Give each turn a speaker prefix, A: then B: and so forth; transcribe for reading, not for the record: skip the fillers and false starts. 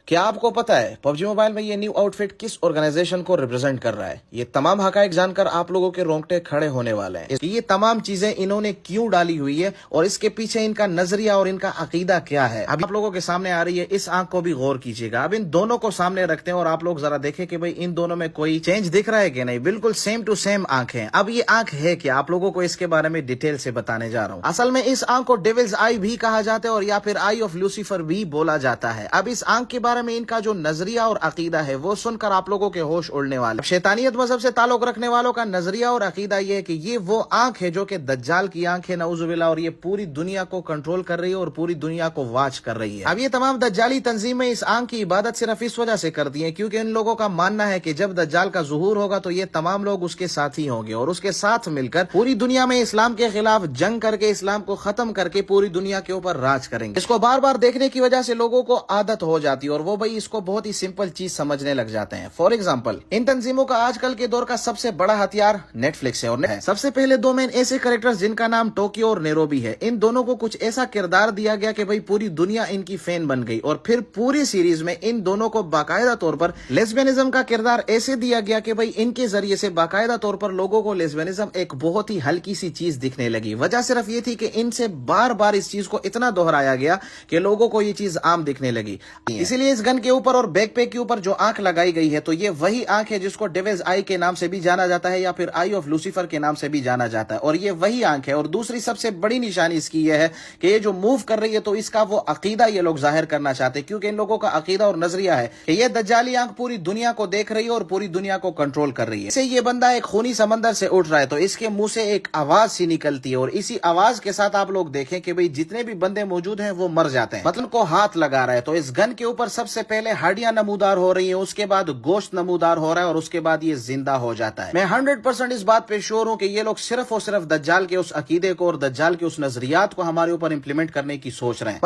A: کیا آپ کو پتا ہے پبجی موبائل میں یہ نیو آؤٹ فٹ کس آرگنائزیشن کو ریپرزینٹ کر رہا ہے؟ یہ تمام حقائق جان کر آپ لوگوں کے رونگٹے کھڑے ہونے والے ہیں. یہ تمام چیزیں انہوں نے کیوں ڈالی ہوئی ہے اور اس کے پیچھے ان کا نظریہ اور ان کا عقیدہ کیا ہے، اب آپ لوگوں کے سامنے آ رہی ہے. اس آنکھ کو بھی غور کیجیے گا. اب ان دونوں کو سامنے رکھتے ہیں اور آپ لوگ ذرا دیکھیں کہ بھئی ان دونوں میں کوئی چینج دکھ رہا ہے کہ نہیں. بالکل سیم ٹو سیم آنکھ ہے. اب یہ آنکھ ہے کیا، آپ لوگوں کو اس کے بارے میں ڈیٹیل سے بتانے جا رہا ہوں. اصل میں اس آنکھ کو ڈیولز آئی بھی کہا جاتا ہے اور یا پھر آئی آف لوسیفر بھی بولا جاتا ہے. اب اس آنکھ کے بارے میں ان کا جو نظریہ اور عقیدہ ہے وہ سن کر آپ لوگوں کے ہوش اڑنے والے. شیطانیت مذہب سے تعلق رکھنے والوں کا نظریہ اور عقیدہ یہ ہے کہ یہ وہ آنکھ ہے جو کہ دجال کی آنکھ ہے، نعوذ باللہ، اور یہ پوری دنیا کو کنٹرول کر رہی ہے اور پوری دنیا کو واچ کر رہی ہے. اب یہ تمام دجالی تنظیمیں اس آنکھ کی عبادت صرف اس وجہ سے کرتی ہیں کیونکہ ان لوگوں کا ماننا ہے کہ جب دجال کا ظہور ہوگا تو یہ تمام لوگ اس کے ساتھی ہوں گے اور اس کے ساتھ مل کر پوری دنیا میں اسلام کے خلاف جنگ کر کے اسلام کو ختم کر کے پوری دنیا کے اوپر راج کریں گے. اس کو بار بار دیکھنے کی وجہ سے لوگوں کو عادت ہو جاتی ہے اور وہ بھائی اس کو بہت ہی سمپل چیز سمجھنے لگ جاتے ہیں. فار ایگزامپل، ان تنظیموں کا آج کل کے دور کا سب سے بڑا ہتھیار نیٹ فلکس ہے. اور سب سے پہلے دو مین ایسے کریکٹر جن کا نام ٹوکیو اور نیروبی ہے، ان دونوں کو کچھ ایسا کردار دیا گیا کہ بھئی پوری دنیا ان کی فین بن گئی اور پھر پوری سیریز میں ان دونوں کو باقاعدہ طور پر لیسبینزم کا کردار ایسے دیا گیا کہ بھئی ان کے ذریعے سے باقاعدہ طور پر لوگوں کو لیسبینزم ایک بہت ہی ہلکی سی چیز دکھنے لگی. وجہ صرف یہ تھی کہ ان سے بار بار اس چیز کو اتنا دہرایا گیا کہ لوگوں کو یہ چیز عام دکھنے لگی. اسی لیے اس گن کے اوپر اور بیک پیک کے اوپر جو آنکھ لگائی گئی ہے تو یہ وہی آنکھ ہے جس کو ڈیویلز آئی کے نام سے بھی جانا جاتا ہے یا پھر آئی آف لوسیفر کے نام سے بھی جانا جاتا ہے. اور یہ وہی آنکھ ہے. اور دوسری سب سے بڑی نشانی اس کی یہ ہے کہ یہ جو موو کر رہی ہے تو اس کا وہ عقیدہ یہ لوگ ظاہر کرنا چاہتے ہیں کیونکہ ان لوگوں کا عقیدہ اور نظریہ ہے کہ یہ دجالی آنکھ پوری دنیا کو دیکھ رہی ہے اور پوری دنیا کو کنٹرول کر رہی ہے. اسے یہ بندہ ایک خونی سمندر سے اٹھ رہا ہے تو اس کے منہ سے ایک آواز سی نکلتی ہے اور اسی آواز کے ساتھ آپ لوگ دیکھیں کہ بھئی جتنے بھی بندے موجود ہیں وہ مر جاتے ہیں. مطلب کو ہاتھ لگا رہا ہے تو اس گن کے اوپر سب سے پہلے ہڈیاں نمودار ہو رہی ہیں، اس کے بعد گوشت نمودار ہو رہا ہے اور اس کے بعد یہ زندہ ہو جاتا ہے. میں 100% اس بات پہ شور ہوں کہ یہ لوگ صرف اور صرف دجال کے اس عقیدے کو اور دجال کے اس نظریات کو ہمارے اوپر امپلیمنٹ کرنے کی سوچ رہے ہیں.